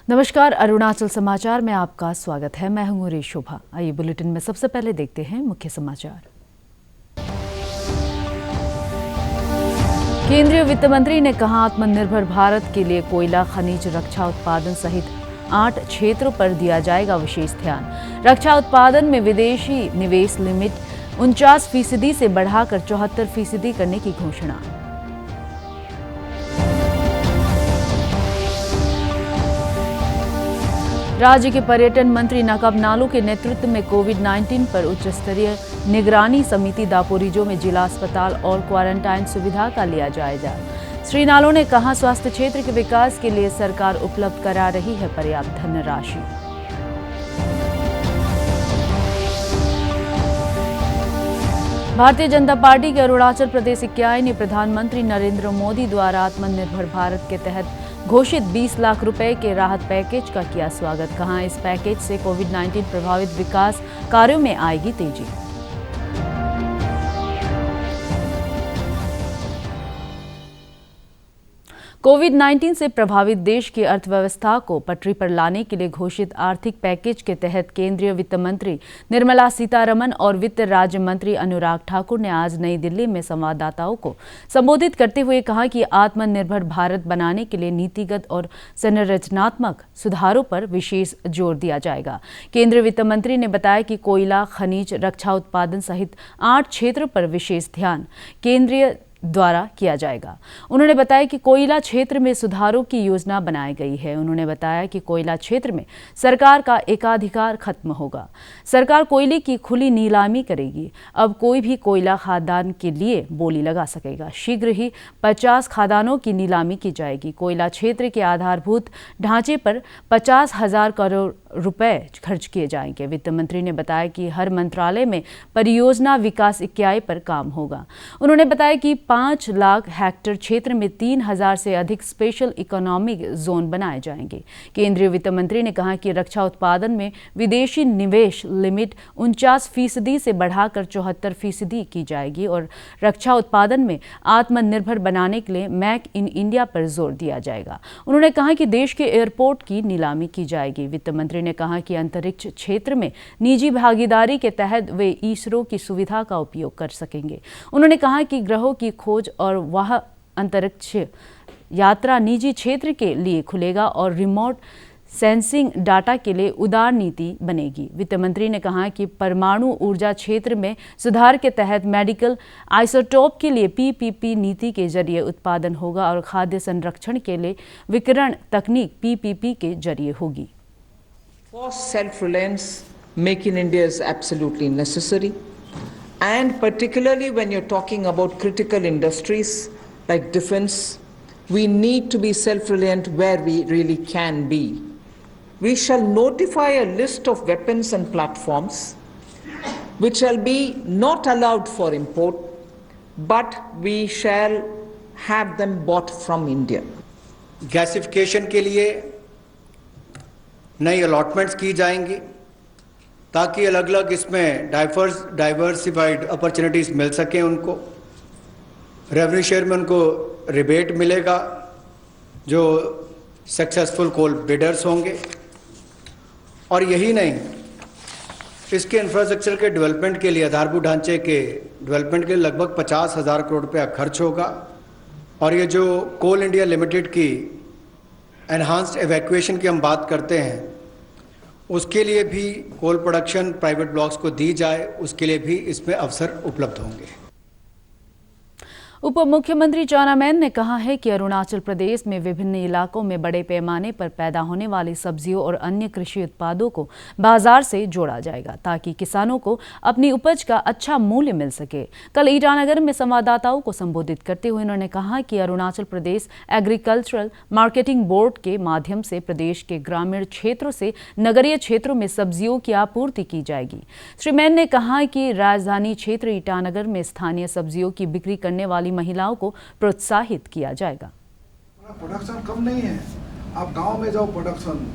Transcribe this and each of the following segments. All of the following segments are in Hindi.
नमस्कार, अरुणाचल समाचार में आपका स्वागत है। मैं हूं शोभा। आइए बुलेटिन में सबसे पहले देखते हैं मुख्य समाचार। केंद्रीय वित्त मंत्री ने कहा, आत्मनिर्भर भारत के लिए कोयला, खनिज, रक्षा उत्पादन सहित 8 क्षेत्रों पर दिया जाएगा विशेष ध्यान। रक्षा उत्पादन में विदेशी निवेश लिमिट 49% से बढ़ाकर 74% करने की घोषणा। राज्य के पर्यटन मंत्री नकाब नालू के नेतृत्व में कोविड-19 पर उच्च स्तरीय निगरानी समिति दापोरिजो में जिला अस्पताल और क्वारंटाइन सुविधा का लिया जायजा। श्री नालो ने कहा, स्वास्थ्य क्षेत्र के विकास के लिए सरकार उपलब्ध करा रही है पर्याप्त धनराशि। भारतीय जनता पार्टी के अरुणाचल प्रदेश इकाई ने प्रधानमंत्री नरेंद्र मोदी द्वारा आत्मनिर्भर भारत के तहत घोषित 20 लाख रुपए के राहत पैकेज का किया स्वागत। कहा, इस पैकेज से कोविड-19 प्रभावित विकास कार्यों में आएगी तेजी। कोविड-19 से प्रभावित देश की अर्थव्यवस्था को पटरी पर लाने के लिए घोषित आर्थिक पैकेज के तहत केंद्रीय वित्त मंत्री निर्मला सीतारमण और वित्त राज्य मंत्री अनुराग ठाकुर ने आज नई दिल्ली में संवाददाताओं को संबोधित करते हुए कहा कि आत्मनिर्भर भारत बनाने के लिए नीतिगत और संरचनात्मक सुधारों पर विशेष जोर दिया जाएगा। केंद्रीय वित्त मंत्री ने बताया कि कोयला, खनिज, रक्षा उत्पादन सहित 8 क्षेत्रों पर विशेष ध्यान केंद्रीय द्वारा किया जाएगा। उन्होंने बताया कि कोयला क्षेत्र में सुधारों की योजना बनाई गई है। उन्होंने बताया कि कोयला क्षेत्र में सरकार का एकाधिकार खत्म होगा। सरकार कोयले की खुली नीलामी करेगी। अब कोई भी कोयला खादान के लिए बोली लगा सकेगा। शीघ्र ही 50 खादानों की नीलामी की जाएगी। कोयला क्षेत्र के आधारभूत ढांचे पर 50,000 करोड़ रुपए खर्च किए जाएंगे। वित्त मंत्री ने बताया कि हर मंत्रालय में परियोजना विकास इकाई पर काम होगा। उन्होंने बताया कि 5 लाख हेक्टेयर क्षेत्र में 3,000 से अधिक स्पेशल इकोनॉमिक जोन बनाए जाएंगे। केंद्रीय वित्त मंत्री ने कहा कि रक्षा उत्पादन में विदेशी निवेश लिमिट 49% से बढ़ाकर 74% की जाएगी और रक्षा उत्पादन में आत्मनिर्भर बनाने के लिए मेक इन इंडिया पर जोर दिया जाएगा। उन्होंने कहा कि देश के एयरपोर्ट की नीलामी की जाएगी। वित्त मंत्री ने कहा कि अंतरिक्ष क्षेत्र में निजी भागीदारी के तहत वे इसरो की सुविधा का उपयोग कर सकेंगे। उन्होंने कहा कि ग्रहों की खोज और वह अंतरिक्ष यात्रा निजी क्षेत्र के लिए खुलेगा और रिमोट सेंसिंग डाटा के लिए उदार नीति बनेगी। वित्त मंत्री ने कहा कि परमाणु ऊर्जा क्षेत्र में सुधार के तहत मेडिकल आइसोटोप के लिए पीपीपी नीति के जरिए उत्पादन होगा और खाद्य संरक्षण के लिए विकिरण तकनीक पीपीपी के जरिए होगी। For self-reliance, Make in India is absolutely necessary. And particularly when you're talking about critical industries like defense, we need to be self-reliant where we really can be. We shall notify a list of weapons and platforms which shall be not allowed for import, but we shall have them bought from India. Gasification के लिए नई अलॉटमेंट्स की जाएंगी ताकि अलग अलग इसमें डाइवर्सिफाइड अपॉर्चुनिटीज मिल सकें उनको। रेवेन्यू शेयर में उनको रिबेट मिलेगा जो सक्सेसफुल कोल बिडर्स होंगे। और यही नहीं, इसके इंफ्रास्ट्रक्चर के डेवलपमेंट के लिए, आधारभूत ढांचे के डेवलपमेंट के लिए लगभग 50,000 करोड़ रुपया खर्च होगा। और ये जो कोल इंडिया लिमिटेड की एनहांस्ड एवैक्यूएशन की हम बात करते हैं, उसके लिए भी कोल प्रोडक्शन प्राइवेट ब्लॉक्स को दी जाए, उसके लिए भी इसमें अवसर उपलब्ध होंगे। उप मुख्यमंत्री चाउना मैन ने कहा है कि अरुणाचल प्रदेश में विभिन्न इलाकों में बड़े पैमाने पर पैदा होने वाली सब्जियों और अन्य कृषि उत्पादों को बाजार से जोड़ा जाएगा ताकि किसानों को अपनी उपज का अच्छा मूल्य मिल सके। कल ईटानगर में संवाददाताओं को संबोधित करते हुए उन्होंने कहा कि Arunachal Pradesh agricultural marketing board के माध्यम से प्रदेश के ग्रामीण क्षेत्रों से नगरीय क्षेत्रों में सब्जियों की आपूर्ति की जाएगी। श्री मैन ने कहा कि राजधानी क्षेत्र ईटानगर में स्थानीय सब्जियों की बिक्री करने वाली महिलाओं को प्रोत्साहित किया जाएगा। प्रोडक्शन कम नहीं है, आप गांव में जाओ, प्रोडक्शन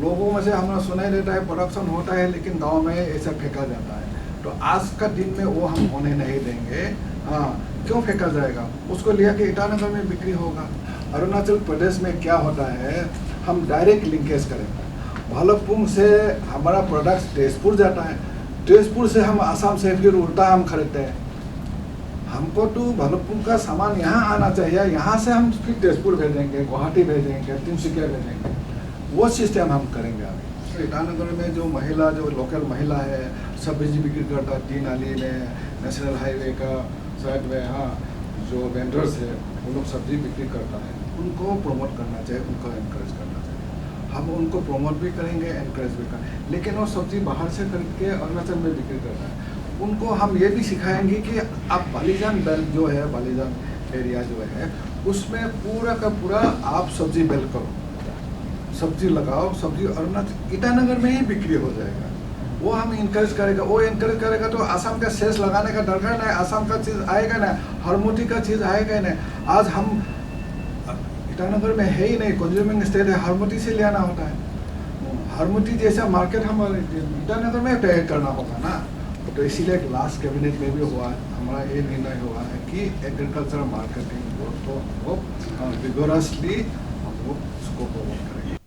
लोगों में से हमने सुनाई देता है प्रोडक्शन होता है लेकिन गांव में ऐसा फेंका जाता है। तो आज का दिन में वो हम होने नहीं देंगे। क्यों फेंका जाएगा? उसको लिया कि ईटानगर में बिक्री होगा। अरुणाचल प्रदेश में क्या होता है, हम डायरेक्ट लिंकेज करेंगे। भालुकपुंग से हमारा प्रोडक्ट तेजपुर जाता है, तेजपुर से हम आसाम से फिर उल्टा हम खरीदते हैं। हमको तो भालुकपुंग का सामान यहाँ आना चाहिए, यहाँ से हम फिर तेजपुर भेजेंगे, गुवाहाटी भेजेंगे, तिनसुकिया भेजेंगे, वो सिस्टम हम करेंगे अभी। ईटानगर में जो महिला, जो लोकल महिला है, सब्जी बिक्री करता है, 3 नाली में, नेशनल हाईवे का साइड में, हाँ, जो वेंडर्स है वो लोग सब्जी बिक्री करता है, उनको प्रमोट करना चाहिए, उनको एनकरेज करना चाहिए। हम उनको प्रमोट भी करेंगे, एनकरेज भी करेंगे। लेकिन वो सब्जी बाहर से खरीद के अरुणाचल में बिक्री करता है, उनको हम ये भी सिखाएंगे कि आप बालीजान बेल्ट जो है, बालीजान एरिया जो है, उसमें पूरा का पूरा आप सब्जी बेल्ट करो, सब्जी लगाओ, सब्जी अरुणाचल ईटानगर में ही बिक्री हो जाएगा। वो हम इनकरेज करेगा, वो इनकरेज करेगा तो आसाम का सेल्स लगाने का दरकार नहीं, आसाम का चीज़ आएगा ना, हरमोटी का चीज़ आएगा ही नहीं। आज हम ईटानगर में है ही नहीं, कंज्यूमिंग स्टेट है, हरमोटी से ले आना होता है। हरमोटी जैसा मार्केट हम ईटानगर में तय करना होगा ना। तो इसीलिए लास्ट कैबिनेट में भी हुआ, हमारा ये निर्णय हुआ है कि एग्रीकल्चर मार्केटिंग वो विगोरसली हम लोग उसको प्रमोट करेंगे।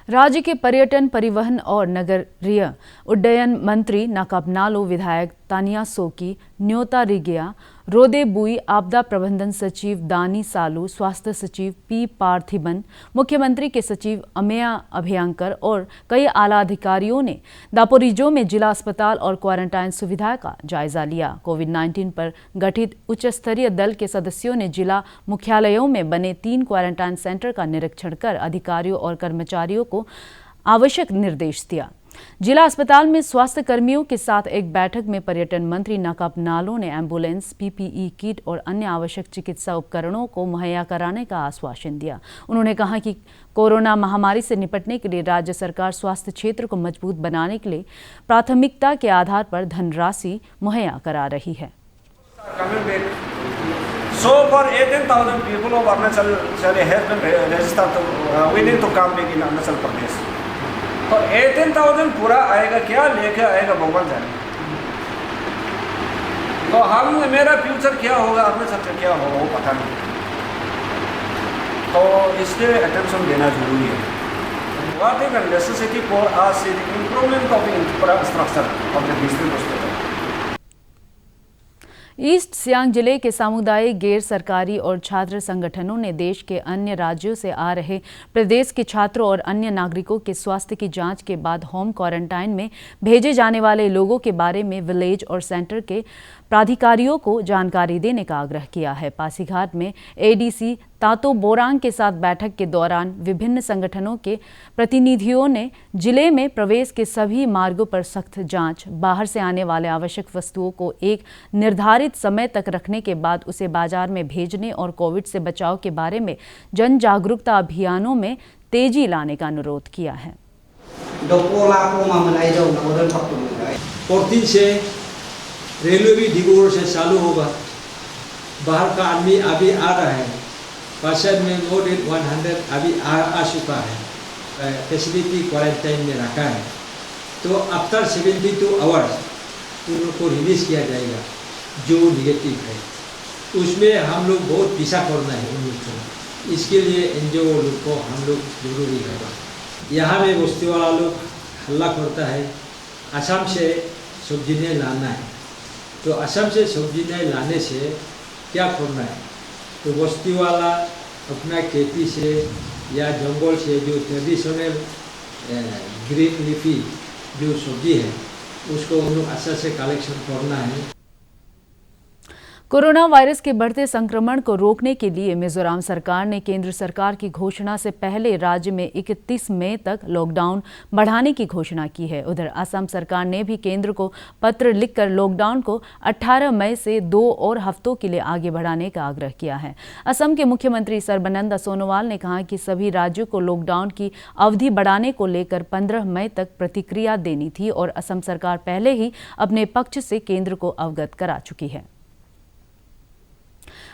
राज्य के पर्यटन, परिवहन और नगरीय उड्डयन मंत्री नाकाप नालो, विधायक तानिया सोकी, न्योता रिगिया, रोदे बुई, आपदा प्रबंधन सचिव दानी सालू, स्वास्थ्य सचिव पी पार्थिबन, मुख्यमंत्री के सचिव अमेया अभयंकर और कई आला अधिकारियों ने दापोरिजो में जिला अस्पताल और क्वारंटाइन सुविधा का जायजा लिया। कोविड-19 पर गठित उच्च स्तरीय दल के सदस्यों ने जिला मुख्यालयों में बने 3 क्वारंटाइन सेंटर का निरीक्षण कर अधिकारियों और कर्मचारियों को आवश्यक निर्देश दिया। जिला अस्पताल में स्वास्थ्य कर्मियों के साथ एक बैठक में पर्यटन मंत्री नाकाप नालो ने एम्बुलेंस, पीपीई किट और अन्य आवश्यक चिकित्सा उपकरणों को मुहैया कराने का आश्वासन दिया। उन्होंने कहा कि कोरोना महामारी से निपटने के लिए राज्य सरकार स्वास्थ्य क्षेत्र को मजबूत बनाने के लिए प्राथमिकता के आधार पर धनराशि मुहैया करा रही है। So for 18,000 people of Arunachal has been registered. We need to come back in Arunachal Pradesh. तो 18,000 पूरा आएगा क्या, लेके आएगा भगवान जाने। तो हम, मेरा फ्यूचर क्या होगा, अरुणाचल का क्या होगा, वो पता नहीं। तो इसके अटेंशन देना जरूरी है। What is the necessity for us is the improvement of the infrastructure of the district hospital. East Siang जिले के सामुदायिक, गैर सरकारी और छात्र संगठनों ने देश के अन्य राज्यों से आ रहे प्रदेश के छात्रों और अन्य नागरिकों के स्वास्थ्य की जांच के बाद होम क्वारंटाइन में भेजे जाने वाले लोगों के बारे में विलेज और सेंटर के प्राधिकारियों को जानकारी देने का आग्रह किया है। पासीघाट में एडीसी तातो बोरांग के साथ बैठक के दौरान विभिन्न संगठनों के प्रतिनिधियों ने जिले में प्रवेश के सभी मार्गों पर सख्त जांच, बाहर से आने वाले आवश्यक वस्तुओं को एक निर्धारित समय तक रखने के बाद उसे बाजार में भेजने और कोविड से बचाव के बारे में जन जागरूकता अभियानों में तेजी लाने का अनुरोध किया है। 14 से रेलवे भी डिगोर से चालू होगा। बाहर का आदमी अभी आ रहा है, पर्सन में मोर देन 100 अभी आ चुका है, फैसिलिटी क्वारंटाइन में रखा है। तो आफ्टर 72 आवर्स उनको रिलीज किया जाएगा जो निगेटिव है। उसमें हम लोग बहुत पीछा करना है उन लोग को, इसके लिए एनजीओ लोग को हम लोग जरूरी होगा। यहाँ में बस्ती वाला लोग हल्ला करता है, असम से सब्जी नहीं लाना है। तो असम से सब्जी नहीं लाने से क्या करना है? तो बस्ती वाला अपना खेती से या जंगल से जो ट्रेडिशनल ग्रीन लीफी जो सब्जी है उसको उन लोग अच्छा से कलेक्शन करना है। कोरोना वायरस के बढ़ते संक्रमण को रोकने के लिए मिजोरम सरकार ने केंद्र सरकार की घोषणा से पहले राज्य में 31 मई तक लॉकडाउन बढ़ाने की घोषणा की है। उधर असम सरकार ने भी केंद्र को पत्र लिखकर लॉकडाउन को 18 मई से 2 और हफ्तों के लिए आगे बढ़ाने का आग्रह किया है। असम के मुख्यमंत्री सर्बानंद सोनोवाल ने कहा कि सभी राज्यों को लॉकडाउन की अवधि बढ़ाने को लेकर 15 मई तक प्रतिक्रिया देनी थी और असम सरकार पहले ही अपने पक्ष से केंद्र को अवगत करा चुकी है।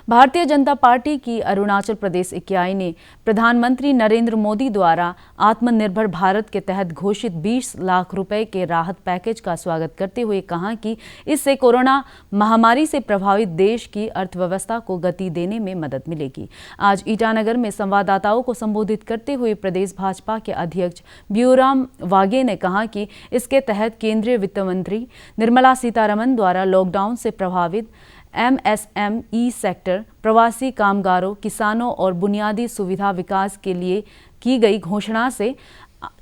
भारतीय जनता पार्टी की अरुणाचल प्रदेश इकाई ने प्रधानमंत्री नरेंद्र मोदी द्वारा आत्मनिर्भर भारत के तहत घोषित 20 लाख रुपए के राहत पैकेज का स्वागत करते हुए कहा कि इससे कोरोना महामारी से प्रभावित देश की अर्थव्यवस्था को गति देने में मदद मिलेगी। आज ईटानगर में संवाददाताओं को संबोधित करते हुए प्रदेश भाजपा के अध्यक्ष ब्यूराम वाघे ने कहा कि इसके तहत केंद्रीय वित्त मंत्री निर्मला सीतारमण द्वारा लॉकडाउन से प्रभावित MSME सेक्टर, प्रवासी कामगारों, किसानों और बुनियादी सुविधा विकास के लिए की गई घोषणा से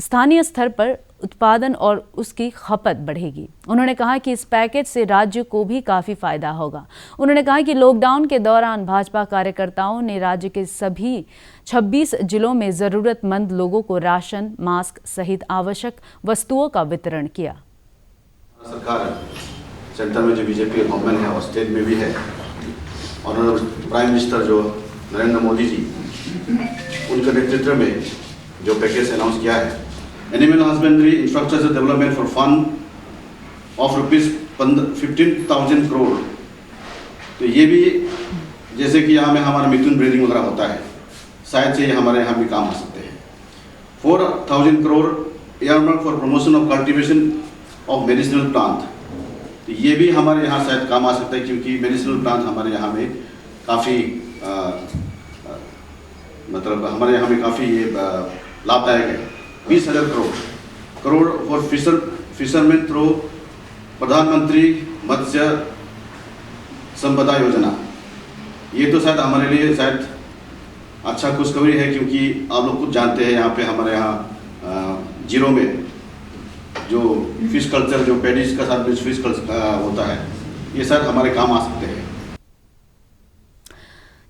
स्थानीय स्तर पर उत्पादन और उसकी खपत बढ़ेगी। उन्होंने कहा कि इस पैकेज से राज्य को भी काफ़ी फायदा होगा। उन्होंने कहा कि लॉकडाउन के दौरान भाजपा कार्यकर्ताओं ने राज्य के सभी 26 जिलों में ज़रूरतमंद लोगों को राशन, मास्क सहित आवश्यक वस्तुओं का वितरण किया। सरकार सेंटर में जो बीजेपी गवर्नमेंट है और स्टेट में भी है, और प्राइम मिनिस्टर जो नरेंद्र मोदी जी, उनके नेतृत्व में जो पैकेज अनाउंस किया है, animal husbandry infrastructure development for fund of ₹15,000 crore. तो ये भी जैसे कि यहाँ में हमारा मिथुन ब्रीडिंग वगैरह होता है, शायद से हमारे यहाँ भी काम आ सकते हैं। 4,000 crore earmarked for promotion of cultivation of medicinal plant. तो ये भी हमारे यहाँ शायद काम आ सकता है, क्योंकि मेडिसिनल प्लांट हमारे यहाँ में काफ़ी मतलब हमारे यहाँ में काफ़ी ये लाभदायक है। 20,000 करोड़ फॉर फिशरमैन थ्रू प्रधानमंत्री मत्स्य संपदा योजना। ये तो शायद हमारे लिए शायद अच्छा खुशखबरी है, क्योंकि आप लोग कुछ जानते हैं यहाँ पे हमारे यहाँ जीरो में जो फिश कल्चर, जो पैडीज का साथ फिश कल्चर होता है, ये शायद हमारे काम आ सकते हैं।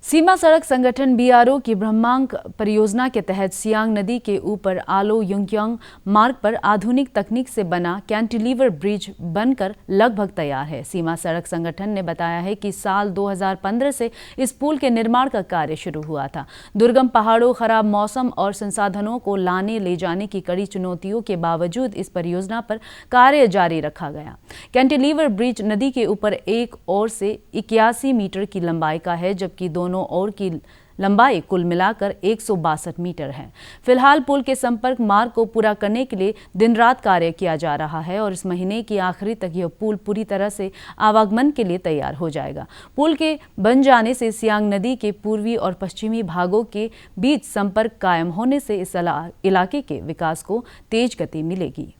सीमा सड़क संगठन BRO की ब्रह्मांक परियोजना के तहत सियांग नदी के ऊपर आलो युंगयांग मार्ग पर आधुनिक तकनीक से बना कैंटिलीवर ब्रिज बनकर लगभग तैयार है। सीमा सड़क संगठन ने बताया है कि साल 2015 से इस पुल के निर्माण का कार्य शुरू हुआ था। दुर्गम पहाड़ों, खराब मौसम और संसाधनों को लाने ले जाने की कड़ी चुनौतियों के बावजूद इस परियोजना पर कार्य जारी रखा गया। कैंटिलीवर ब्रिज नदी के ऊपर एक ओर से 81 मीटर की लंबाई का है, जबकि दोनों ओर की लंबाई कुल मिलाकर 162 मीटर है। फिलहाल पुल के संपर्क मार्ग को पूरा करने के लिए दिन रात कार्य किया जा रहा है और इस महीने की आखिरी तक यह पुल पूरी तरह से आवागमन के लिए तैयार हो जाएगा। पुल के बन जाने से सियांग नदी के पूर्वी और पश्चिमी भागों के बीच संपर्क कायम होने से इस इलाके के विकास को तेज गति मिलेगी।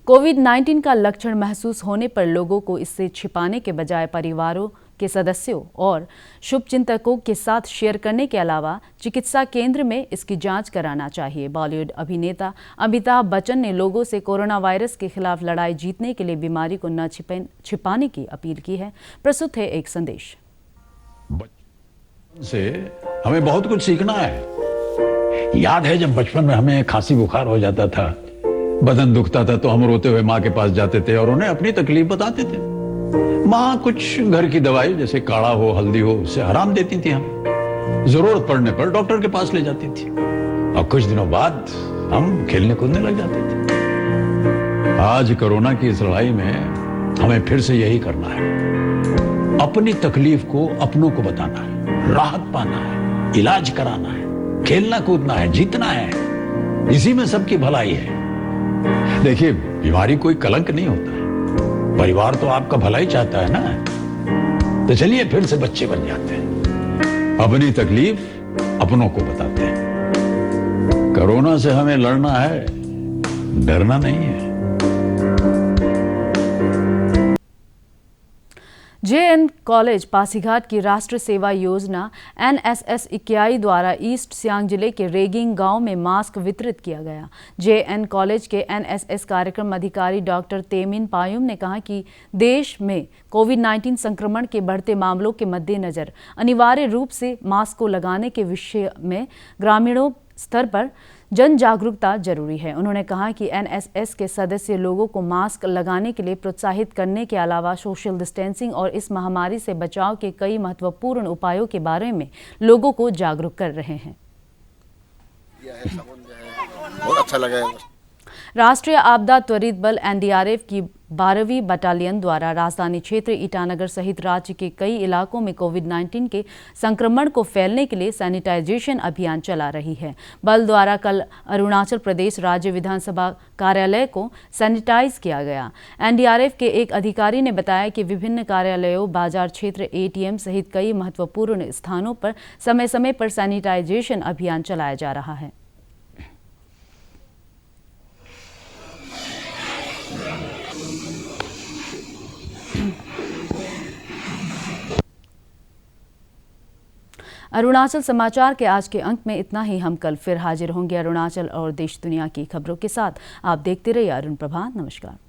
कोविड-19 का लक्षण महसूस होने पर लोगों को इससे छिपाने के बजाय परिवारों के सदस्यों और शुभचिंतकों के साथ शेयर करने के अलावा चिकित्सा केंद्र में इसकी जांच कराना चाहिए। बॉलीवुड अभिनेता अमिताभ बच्चन ने लोगों से कोरोना वायरस के खिलाफ लड़ाई जीतने के लिए बीमारी को न छिपाने की अपील की है। प्रस्तुत है एक संदेश। बचपन से हमें बहुत कुछ सीखना है। याद है जब बचपन में हमें खांसी बुखार हो जाता था, बदन दुखता था, तो हम रोते हुए माँ के पास जाते थे और उन्हें अपनी तकलीफ बताते थे। माँ कुछ घर की दवाई जैसे काढ़ा हो, हल्दी हो, उससे आराम देती थी। हम जरूरत पड़ने पर डॉक्टर के पास ले जाती थी और कुछ दिनों बाद हम खेलने कूदने लग जाते थे। आज कोरोना की इस लड़ाई में हमें फिर से यही करना है। अपनी तकलीफ को अपनों को बताना है, राहत पाना है, इलाज कराना है, खेलना कूदना है, जीतना है। इसी में सबकी भलाई है। देखिए, बीमारी कोई कलंक नहीं होता है। परिवार तो आपका भला ही चाहता है ना। तो चलिए फिर से बच्चे बन जाते हैं, अपनी तकलीफ अपनों को बताते हैं। कोरोना से हमें लड़ना है, डरना नहीं है। JN कॉलेज पासीघाट की राष्ट्र सेवा योजना NSS इकाई द्वारा ईस्ट सियांग जिले के रेगिंग गांव में मास्क वितरित किया गया। JN कॉलेज के NSS कार्यक्रम अधिकारी डॉक्टर तेमिन पायुम ने कहा कि देश में कोविड-19 संक्रमण के बढ़ते मामलों के मद्देनजर अनिवार्य रूप से मास्क को लगाने के विषय में ग्रामीणों स्तर पर जन जागरूकता जरूरी है। उन्होंने कहा कि NSS के सदस्य लोगों को मास्क लगाने के लिए प्रोत्साहित करने के अलावा सोशल डिस्टेंसिंग और इस महामारी से बचाव के कई महत्वपूर्ण उपायों के बारे में लोगों को जागरूक कर रहे हैं। बहुत अच्छा लगा। राष्ट्रीय आपदा त्वरित बल NDRF की 12वीं बटालियन द्वारा राजधानी क्षेत्र ईटानगर सहित राज्य के कई इलाकों में कोविड-19 के संक्रमण को फैलने के लिए सैनिटाइजेशन अभियान चला रही है। बल द्वारा कल अरुणाचल प्रदेश राज्य विधानसभा कार्यालय को सैनिटाइज किया गया। एनडीआरएफ के एक अधिकारी ने बताया कि विभिन्न कार्यालयों, बाजार क्षेत्र, एटीएम सहित कई महत्वपूर्ण स्थानों पर समय समय पर सैनिटाइजेशन अभियान चलाया जा रहा है। अरुणाचल समाचार के आज के अंक में इतना ही। हम कल फिर हाजिर होंगे अरुणाचल और देश दुनिया की खबरों के साथ। आप देखते रहिए अरुण प्रभा। नमस्कार।